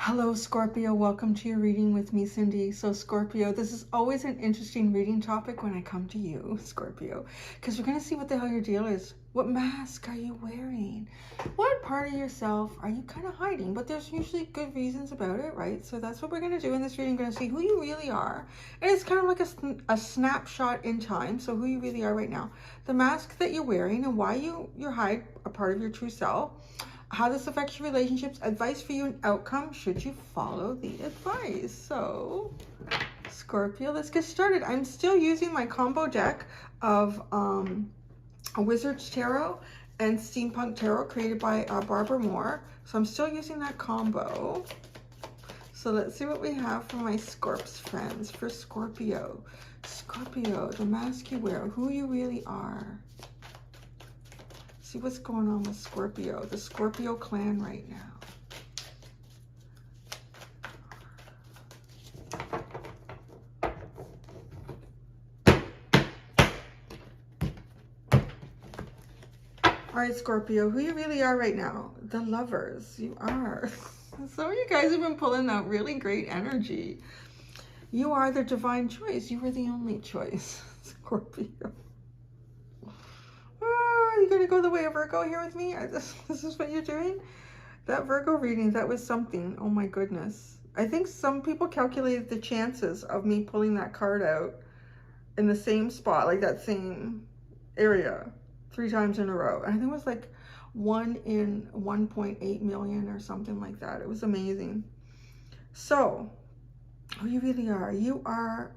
Hello, Scorpio. Welcome to your reading with me, Cindy. So, Scorpio, this is always an interesting reading topic when I come to you, Scorpio, because we're going to see what the hell your deal is. What mask are you wearing? What part of yourself are you kind of hiding? But there's usually good reasons about it, right? So that's what we're going to do in this reading. We're going to see who you really are. And it's kind of like a snapshot in time. So who you really are right now. The mask that you're wearing and why you hide a part of your true self. How this affects your relationships, advice for you, and outcome should you follow the advice. So, Scorpio, let's get started. I'm still using my combo deck of a Wizard's Tarot and Steampunk Tarot created by Barbara Moore. So I'm still using that combo. So let's see what we have for my Scorps friends. For Scorpio. Scorpio, the mask you wear, who you really are. See what's going on with Scorpio, the Scorpio clan right now. All right, Scorpio, who you really are right now. The lovers, you are. Some of you guys have been pulling out really great energy. You are the divine choice. You were the only choice, Scorpio. You're going to go the way of Virgo here with me? This is what you're doing? That Virgo reading, that was something. Oh my goodness. I think some people calculated the chances of me pulling that card out in the same spot, like that same area, 3 times in a row. And I think it was like 1 in 1.8 million or something like that. It was amazing. So, who you really are. You are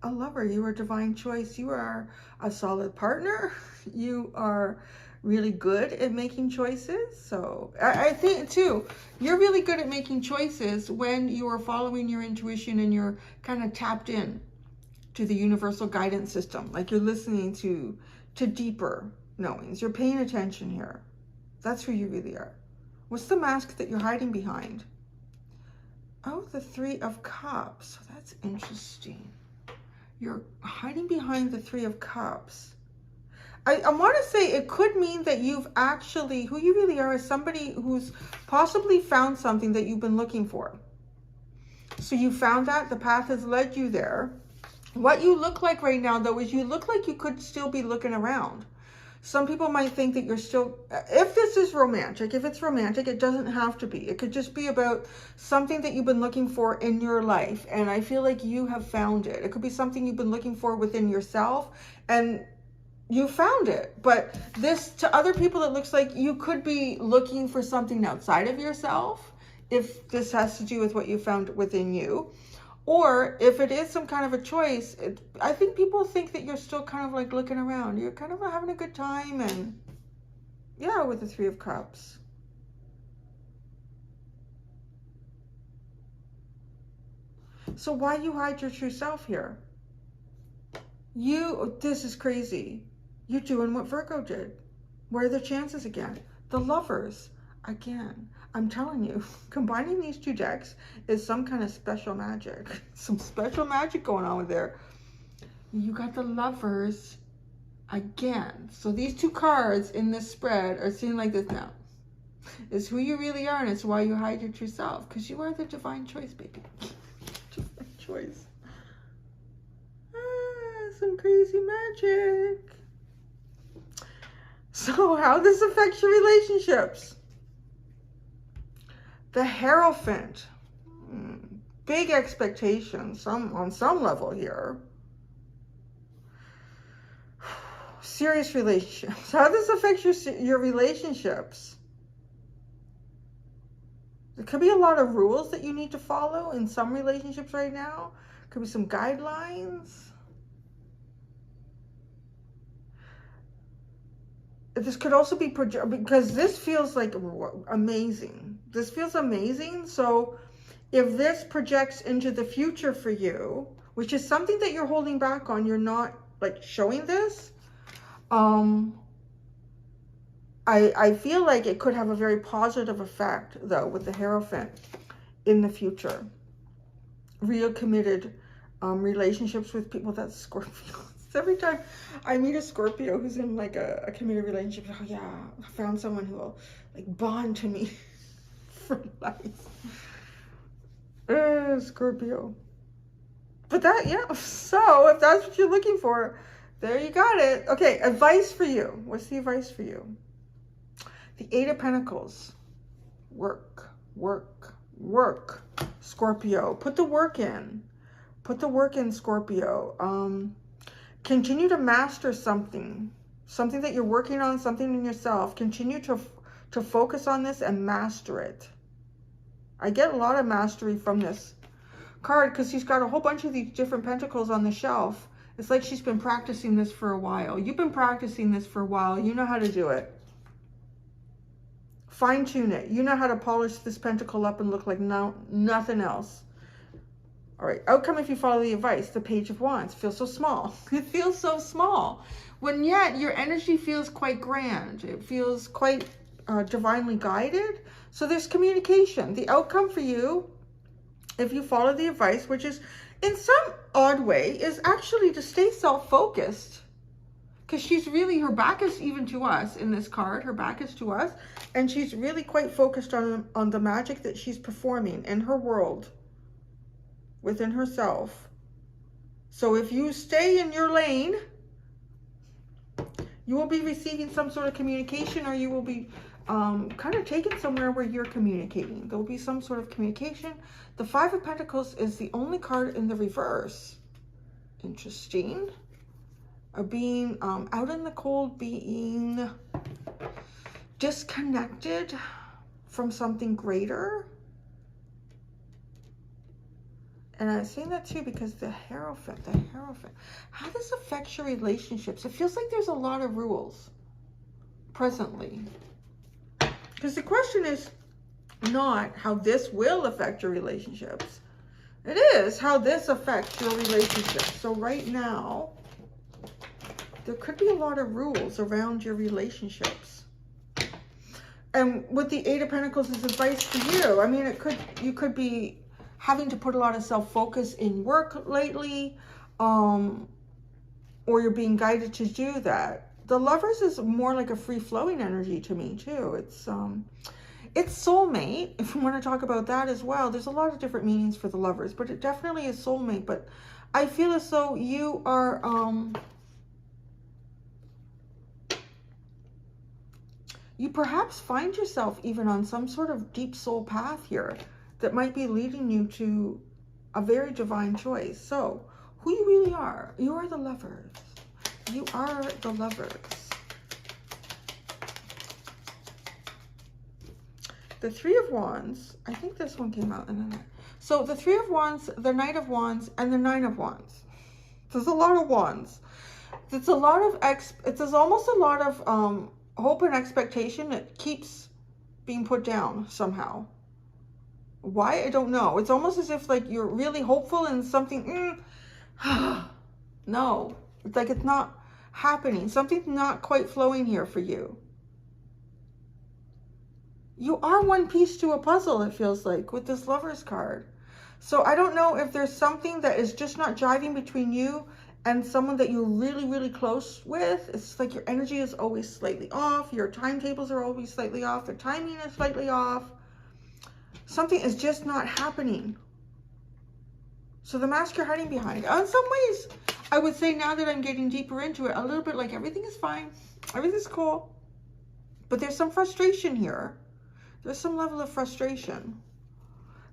a lover. You are a divine choice. You are a solid partner. You are really good at making choices. So I think too, you're really good at making choices when you are following your intuition and you're kind of tapped in to the universal guidance system. Like you're listening to deeper knowings. You're paying attention here. That's who you really are. What's the mask that you're hiding behind? Oh, the 3 of Cups. So that's interesting. You're hiding behind the 3 of Cups. I want to say it could mean that you've actually, who you really are is somebody who's possibly found something that you've been looking for. So you found that, the path has led you there. What you look like right now, though, is you look like you could still be looking around. Some people might think that you're still, if this is romantic, if it's romantic, it doesn't have to be. It could just be about something that you've been looking for in your life. And I feel like you have found it. It could be something you've been looking for within yourself and you found it. But this, to other people, it looks like you could be looking for something outside of yourself, if this has to do with what you found within you. Or if it is some kind of a choice, I think people think that you're still kind of like looking around. You're kind of having a good time. And yeah, with the 3 of Cups. So why you hide your true self here? This is crazy. You're doing what Virgo did. Where are the chances again? The lovers. Again, I'm telling you, combining these 2 decks is some kind of special magic. Some special magic going on with there. You got the lovers again. So these 2 cards in this spread are seen like this now. It's who you really are, and it's why you hide your true self. Because you are the divine choice, baby. Divine choice. Some crazy magic. So how this affects your relationships? The Hierophant. Big expectations on some level here. Serious relationships. How this affects your relationships? There could be a lot of rules that you need to follow in some relationships right now. Could be some guidelines. This could also be because this feels like amazing. This feels amazing. So if this projects into the future for you, which is something that you're holding back on, you're not like showing this. I feel like it could have a very positive effect though with the Hierophant in the future. Real committed relationships with people. That's Scorpio. Every time I meet a Scorpio who's in like a committed relationship, oh yeah, I found someone who will like bond to me for life. Scorpio. But that, yeah, so if that's what you're looking for, there you got it. Okay, advice for you. What's the advice for you? The Eight of Pentacles. Work, work, work. Scorpio, put the work in. Put the work in, Scorpio. Continue to master something. Something that you're working on, something in yourself. Continue to focus on this and master it. I get a lot of mastery from this card because she's got a whole bunch of these different pentacles on the shelf. It's like she's been practicing this for a while. You've been practicing this for a while. You know how to do it. Fine tune it. You know how to polish this pentacle up and look like nothing else. All right, outcome if you follow the advice. The Page of Wands feels so small. It feels so small. When yet your energy feels quite grand. It feels quite divinely guided. So there's communication. The outcome for you, if you follow the advice, which is in some odd way, is actually to stay self-focused. Because she's really, her back is even to us in this card. Her back is to us. And she's really quite focused on the magic that she's performing in her world, within herself. So if you stay in your lane, you will be receiving some sort of communication, or you will be kind of taken somewhere where you're communicating. There will be some sort of communication. The Five of Pentacles is the only card in the reverse. Interesting. Being out in the cold, being disconnected from something greater. And I'm saying that too because the Hierophant, how this affects your relationships. It feels like there's a lot of rules presently. Because the question is not how this will affect your relationships. It is how this affects your relationships. So right now, there could be a lot of rules around your relationships. And with the Eight of Pentacles is advice for you. I mean, you could be having to put a lot of self-focus in work lately, or you're being guided to do that. The Lovers is more like a free-flowing energy to me too. It's soulmate, if we want to talk about that as well. There's a lot of different meanings for the Lovers, but it definitely is soulmate. But I feel as though you are you perhaps find yourself even on some sort of deep soul path here that might be leading you to a very divine choice. So who you really are, you are the Lovers. You are the Lovers. The Three of Wands, I think this one came out in the night. So the Three of Wands, the Knight of Wands, and the Nine of Wands. There's a lot of wands. It's a lot of there's almost a lot of hope and expectation that keeps being put down somehow. Why? I don't know. It's almost as if like you're really hopeful and something, no, it's like it's not happening. Something's not quite flowing here for you. You are one piece to a puzzle, it feels like, with this Lovers card. So I don't know if there's something that is just not jiving between you and someone that you're really, really close with. It's like your energy is always slightly off. Your timetables are always slightly off. The timing is slightly off. Something is just not happening. So the mask you're hiding behind. In some ways, I would say now that I'm getting deeper into it, a little bit like everything is fine. Everything's cool. But there's some frustration here. There's some level of frustration.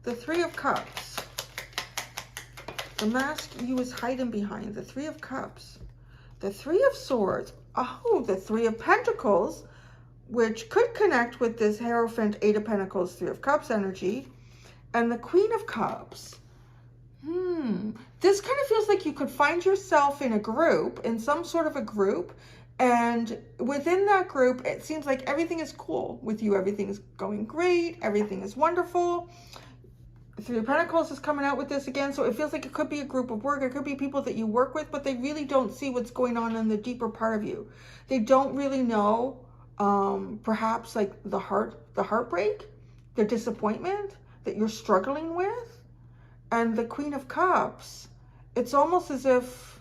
The Three of Cups. The mask you was hiding behind. The Three of Cups. The Three of Swords. Oh, the Three of Pentacles, which could connect with this Hierophant, Eight of Pentacles, Three of Cups energy. And the Queen of Cups. This kind of feels like you could find yourself in a group, in some sort of a group. And within that group, it seems like everything is cool with you. Everything is going great. Everything is wonderful. Three of Pentacles is coming out with this again. So it feels like it could be a group of work. It could be people that you work with, but they really don't see what's going on in the deeper part of you. They don't really know, perhaps like the heartbreak, the disappointment that you're struggling with. And the Queen of Cups, it's almost as if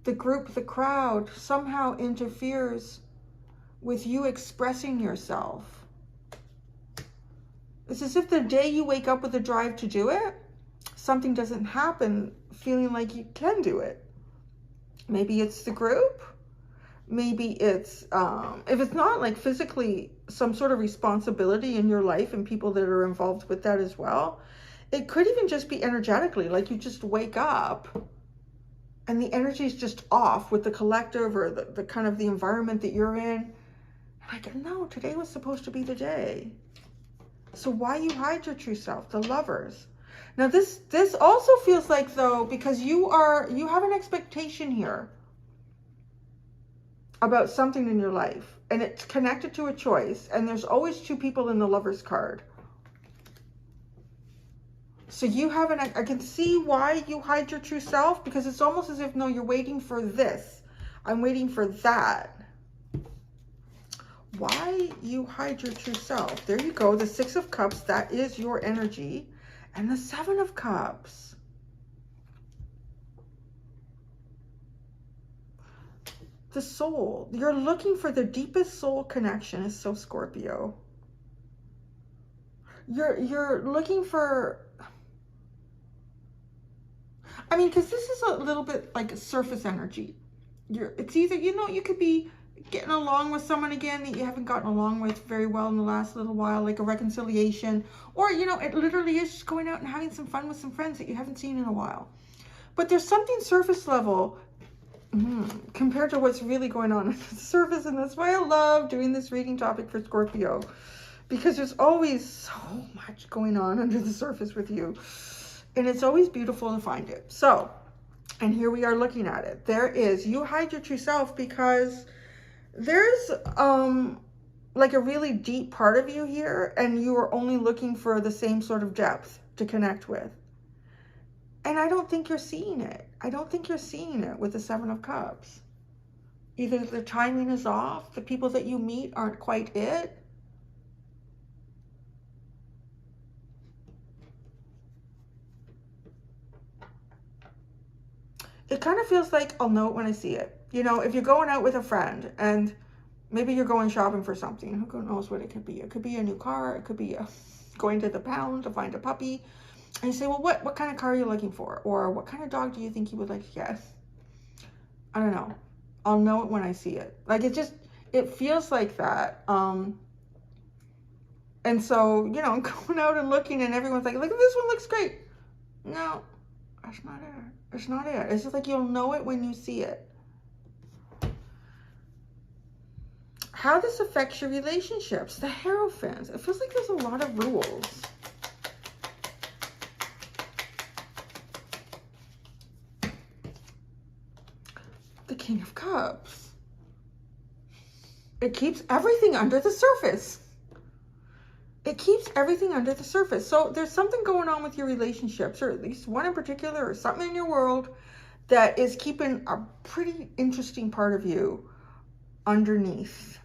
the group, the crowd, somehow interferes with you expressing yourself. It's as if the day you wake up with a drive to do it, something doesn't happen feeling like you can do it. Maybe it's the group. Maybe it's, if it's not like physically some sort of responsibility in your life and people that are involved with that as well, it could even just be energetically, like you just wake up and the energy is just off with the collective or the kind of the environment that you're in. Like, no, today was supposed to be the day. So why you hide your true self? The Lovers. Now this also feels like, though, because you have an expectation here about something in your life, and it's connected to a choice, and there's always two people in the Lovers card. So you have I can see why you hide your true self, because it's almost as if, no, you're waiting for this. I'm waiting for that. Why you hide your true self? There you go. The Six of Cups, that is your energy. And the Seven of Cups. The soul. You're looking for the deepest soul connection is so Scorpio. You're looking for, I mean, because this is a little bit like a surface energy. It's either, you know, you could be getting along with someone again that you haven't gotten along with very well in the last little while, like a reconciliation, or, you know, it literally is just going out and having some fun with some friends that you haven't seen in a while. But there's something surface level compared to what's really going on at the surface, and that's why I love doing this reading topic for Scorpio, because there's always so much going on under the surface with you, and it's always beautiful to find it. So, and here we are looking at it. There is, you hide your true self because there's like a really deep part of you here, and you are only looking for the same sort of depth to connect with. And I don't think you're seeing it. I don't think you're seeing it with the Seven of Cups. Either the timing is off, the people that you meet aren't quite it. It kind of feels like I'll know it when I see it. You know, if you're going out with a friend and maybe you're going shopping for something, who knows what it could be. It could be a new car. It could be going to the pound to find a puppy. And you say, well, what kind of car are you looking for? Or what kind of dog do you think you would like to get? I don't know. I'll know it when I see it. Like, it feels like that. And so, you know, I'm going out and looking and everyone's like, look, this one looks great. No, that's not it. It's not it. It's just like you'll know it when you see it. How this affects your relationships. The Hierophant. It feels like there's a lot of rules. The King of Cups. It keeps everything under the surface. It keeps everything under the surface. So there's something going on with your relationships, or at least one in particular, or something in your world that is keeping a pretty interesting part of you underneath,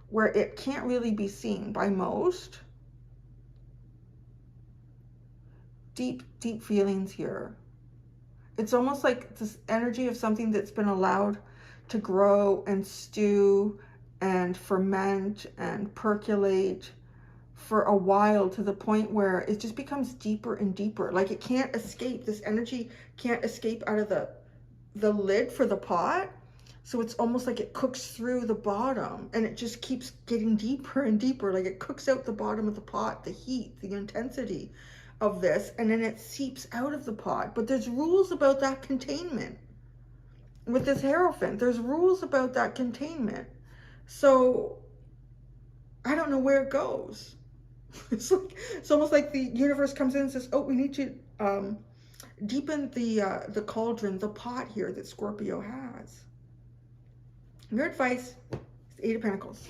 where it can't really be seen by most. Deep, deep feelings here. It's almost like this energy of something that's been allowed to grow and stew and ferment and percolate for a while, to the point where it just becomes deeper and deeper. Like it can't escape. This energy can't escape out of the lid for the pot. So it's almost like it cooks through the bottom, and it just keeps getting deeper and deeper. Like it cooks out the bottom of the pot, the heat, the intensity of this, and then it seeps out of the pot. But there's rules about that containment. With this Hierophant, there's rules about that containment. So I don't know where it goes. It's almost like the universe comes in and says, oh, we need to deepen the cauldron, the pot here that Scorpio has. Your advice is Eight of Pentacles.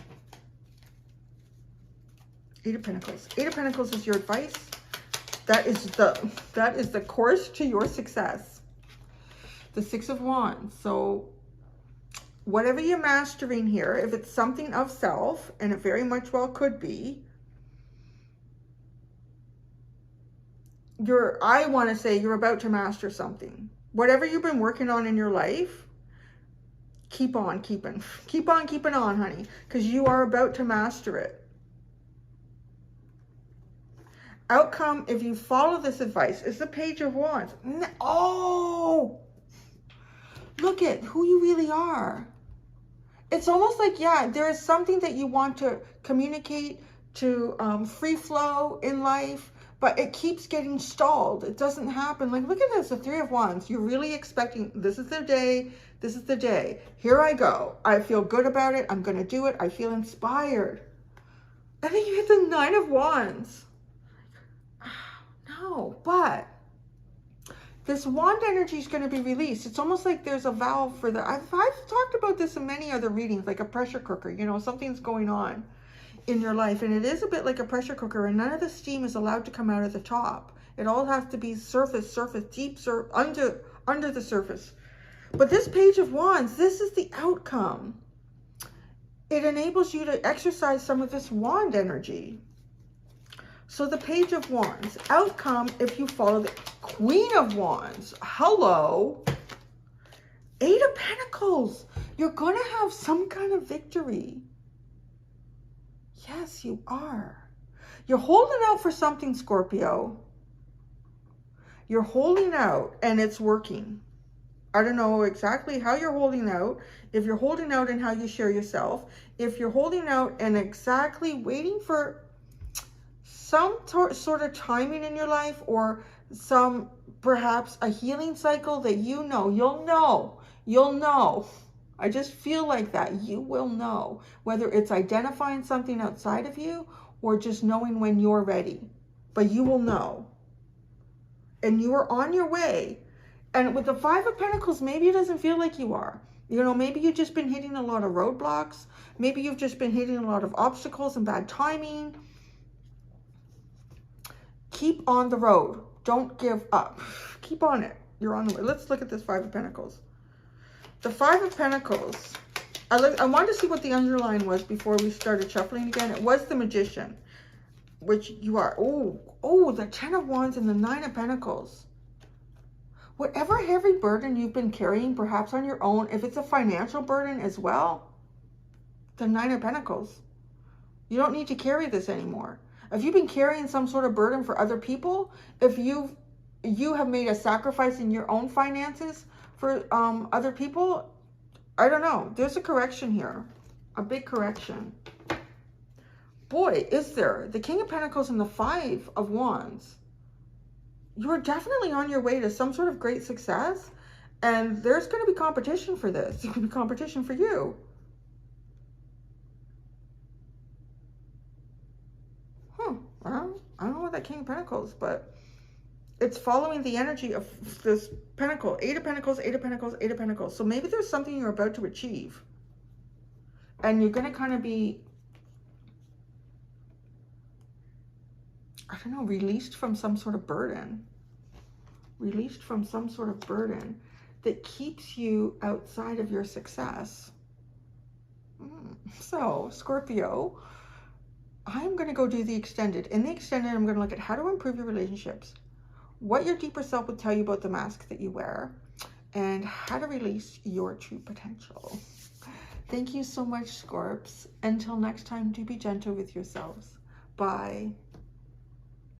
Eight of Pentacles. Eight of Pentacles is your advice. That is the course to your success. The Six of Wands. So whatever you're mastering here, if it's something of self, and it very much well could be, I want to say you're about to master something. Whatever you've been working on in your life, keep on keeping. Keep on keeping on, honey, because you are about to master it. outcome, if you follow this advice, is the Page of Wands. Oh, look at who you really are. It's almost like, yeah, there is something that you want to communicate, to free flow in life, but it keeps getting stalled. It doesn't happen. Like, look at this, the Three of Wands. You're really expecting, this is the day, this is the day. Here I go. I feel good about it. I'm going to do it. I feel inspired. And then you hit the Nine of Wands. No, but this wand energy is going to be released. It's almost like there's a valve for the, I've talked about this in many other readings, like a pressure cooker, you know, something's going on in your life. And it is a bit like a pressure cooker, and none of the steam is allowed to come out of the top. It all has to be surface, deep, under the surface. But this Page of Wands, this is the outcome. It enables you to exercise some of this wand energy. So the Page of Wands, outcome if you follow the Queen of Wands. Hello. Eight of Pentacles. You're going to have some kind of victory. Yes, you are. You're holding out for something, Scorpio. You're holding out and it's working. I don't know exactly how you're holding out. If you're holding out in how you share yourself. If you're holding out and exactly waiting for some sort of timing in your life, or some, perhaps a healing cycle that you'll know. I just feel like that. You will know, whether it's identifying something outside of you or just knowing when you're ready, but you will know. And you are on your way. And with the Five of Pentacles, maybe it doesn't feel like you are. You know, maybe you've just been hitting a lot of roadblocks. Maybe you've just been hitting a lot of obstacles and bad timing. Keep on the road. Don't give up. Keep on it. You're on the way. Let's look at this Five of Pentacles. The Five of Pentacles. I wanted to see what the underline was before we started shuffling again. It was the Magician, which you are. Oh, the Ten of Wands and the Nine of Pentacles. Whatever heavy burden you've been carrying, perhaps on your own, if it's a financial burden as well, the Nine of Pentacles. You don't need to carry this anymore. If you've been carrying some sort of burden for other people, if you have made a sacrifice in your own finances for other people, I don't know. There's a correction here. A big correction. Boy, is there. The King of Pentacles and the Five of Wands. You're definitely on your way to some sort of great success. And there's going to be competition for this. There's going to be competition for you. Well, I don't know what that King of Pentacles, but it's following the energy of this Pentacle. Eight of Pentacles, Eight of Pentacles, Eight of Pentacles. So maybe there's something you're about to achieve. And you're going to kind of be, I don't know, released from some sort of burden. Released from some sort of burden that keeps you outside of your success. So, Scorpio, I'm going to go do the extended. In the extended, I'm going to look at how to improve your relationships, what your deeper self would tell you about the mask that you wear, and how to release your true potential. Thank you so much, Scorps. Until next time, do be gentle with yourselves. Bye.